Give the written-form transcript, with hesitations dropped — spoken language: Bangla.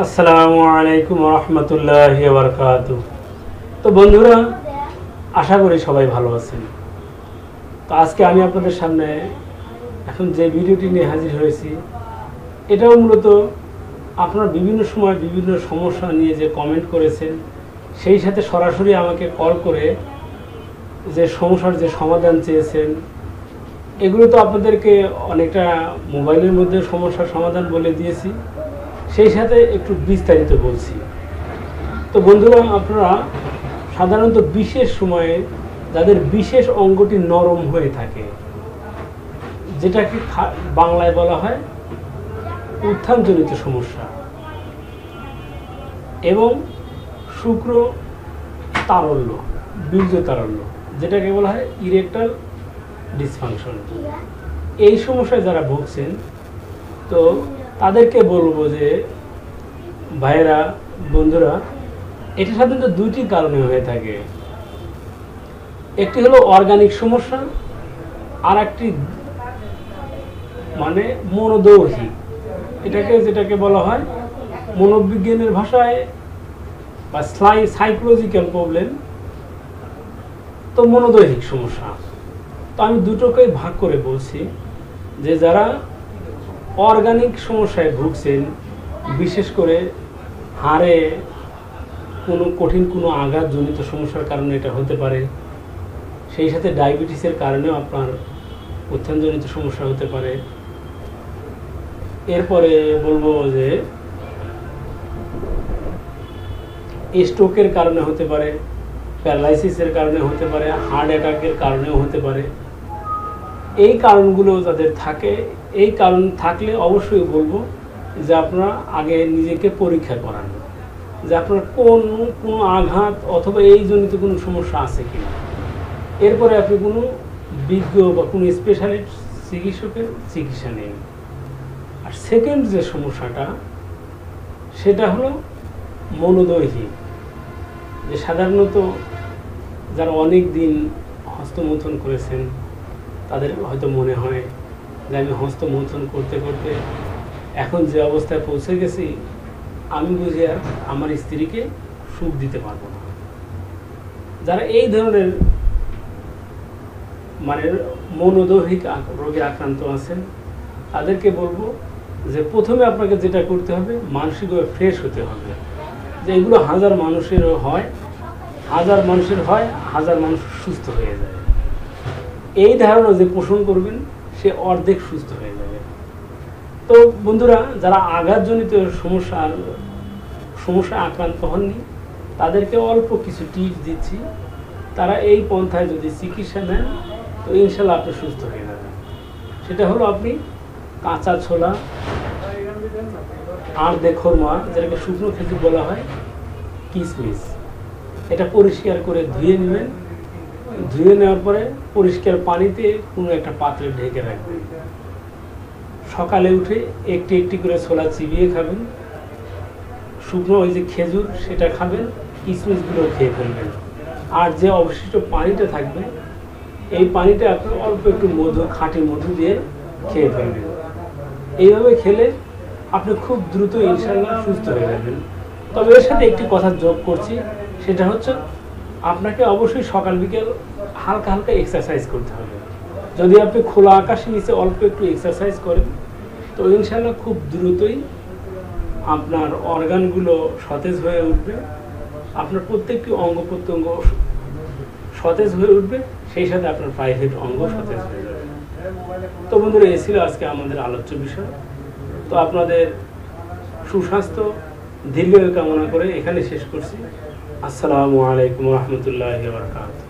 আসসালামু আলাইকুম রহমতুল্লাহি ওয়া বারাকাতুহু। তো বন্ধুরা, আশা করি সবাই ভালো আছেন। তো আজকে আমি আপনাদের সামনে এখন যে ভিডিওটি নিয়ে হাজির হয়েছি, এটাও মূলত আপনারা বিভিন্ন সময় বিভিন্ন সমস্যা নিয়ে যে কমেন্ট করেছেন, সেই সাথে সরাসরি আমাকে কল করে যে সমস্যার যে সমাধান চেয়েছেন, এগুলো তো আপনাদেরকে অনেকটা মোবাইলের মধ্যে সমস্যার সমাধান বলে দিয়েছি, সেই সাথে একটু বিস্তারিত বলছি। তো বন্ধুরা, আপনারা সাধারণত বিশেষ সময়ে যাদের বিশেষ অঙ্গটি নরম হয়ে থাকে, যেটাকে বাংলায় বলা হয় উত্থানজনিত সমস্যা, এবং শুক্র তারল্য, বীর্য তারল্য, যেটাকে বলা হয় ইরেকটাল ডিসফাংশন, এই সমস্যায় যারা ভুগছেন, তো তাদেরকে বলবো যে ভাইয়েরা, বন্ধুরা, এটা সাধারণত দুইটি কারণে হয়ে থাকে। একটি হলো অর্গানিক সমস্যা, আর একটি মানে মনোদৈহিক, যেটাকে বলা হয় মনোবিজ্ঞানের ভাষায় বা সাইকোলজিক্যাল প্রবলেম, তো মনোদৈহিক সমস্যা। তো আমি দুটোকেই ভাগ করে বলছি যে যারা অর্গানিক সমস্যায় ভুগছেন, বিশেষ করে হাড়ে কোনো কঠিন কোনো আঘাতজনিত সমস্যার কারণে এটা হতে পারে, সেই সাথে ডায়াবেটিসের কারণেও আপনার উত্থানজনিত সমস্যা হতে পারে। এরপরে বলবো যে স্ট্রোকের কারণে হতে পারে, প্যারালাইসিসের কারণে হতে পারে, হার্ট অ্যাটাকের কারণেও হতে পারে। এই কারণগুলো যাদের থাকে, এই কারণ থাকলে অবশ্যই বলবো যে আপনারা আগে নিজেকে পরীক্ষা করান যে আপনার কোনো আঘাত অথবা এই জনিত কোনো সমস্যা আছে কিনা। এরপরে আপনি কোনো বিজ্ঞ বা কোনো স্পেশালিস্ট চিকিৎসকের চিকিৎসা নেন। আর সেকেন্ড যে সমস্যাটা, সেটা হলো মনোদৈহিক, যে সাধারণত যারা অনেক দিন হস্তমৈথুন করেছেন, তাদের হয়তো মনে হয় যে আমি হস্তমৈথুন করতে করতে এখন যে অবস্থায় পৌঁছে গেছি, আমি বুঝি আর আমার স্ত্রীকে সুখ দিতে পারবো না। যারা এই ধরনের মানে মনোদৈহিক রোগে আক্রান্ত আছেন, তাদেরকে বলবো যে প্রথমে আপনাকে যেটা করতে হবে, মানসিকভাবে ফ্রেশ হতে হবে। যে এগুলো হাজার মানুষের হয়, হাজার মানুষ সুস্থ হয়ে যায়। এই ধারণা যে পোষণ করবেন, সে অর্ধেক সুস্থ হয়ে যাবে। তো বন্ধুরা, যারা আঘাতজনিত সমস্যা আক্রান্ত হননি, তাদেরকে অল্প কিছু টিপস দিচ্ছি। তারা এই পন্থায় যদি চিকিৎসা নেন, তো ইনশাল্লাহ আপনি সুস্থ হয়ে যাবেন। সেটা হলো আপনি কাঁচা ছোলা আর খোরমা, যেটাকে শুকনো খেজুর বলা হয়, কিশমিশ, এটা পরিষ্কার করে ধুয়ে নেবেন। ধুয়ে নেওয়ার পরে পরিষ্কার পানিতে কোনো একটা পাত্রে ঢেকে রাখবেন। সকালে উঠে একটি একটি করে ছোলা চিবিয়ে খাবেন, শুকনো ওই যে খেজুর সেটা খাবেন, কিশমিশগুলো খেয়ে ফেলবেন। আর যে অবশিষ্ট পানিটা থাকবে, এই পানিটা আপনি অল্প একটু খাঁটি মধু দিয়ে খেয়ে ফেলবেন। এইভাবে খেলে আপনি খুব দ্রুত ইনশাআল্লাহ সুস্থ হয়ে যাবেন। তবে এর সাথে একটি কথা যোগ করছি, সেটা হচ্ছে আপনাকে অবশ্যই সকাল বিকেল হালকা হালকা এক্সারসাইজ করতে হবে। যদি আপনি খোলা আকাশের নিচে অল্প একটু এক্সারসাইজ করেন, তো ইনশাআল্লাহ খুব দ্রুতই আপনার অর্গানগুলো সতেজ হয়ে উঠবে, আপনার প্রত্যেকটি অঙ্গ প্রত্যঙ্গ সতেজ হয়ে উঠবে, সেই সাথে আপনার প্রাইভেট অঙ্গ সতেজ হয়ে যাবে। তো বন্ধুরা, এ ছিল আজকে আমাদের আলোচ্য বিষয়। তো আপনাদের সুস্বাস্থ্য দীর্ঘায়ু কামনা করে এখানে শেষ করছি। আসসালামু আলাইকুম রহমতুল্লাহি ওয়া বারাকাতুহু।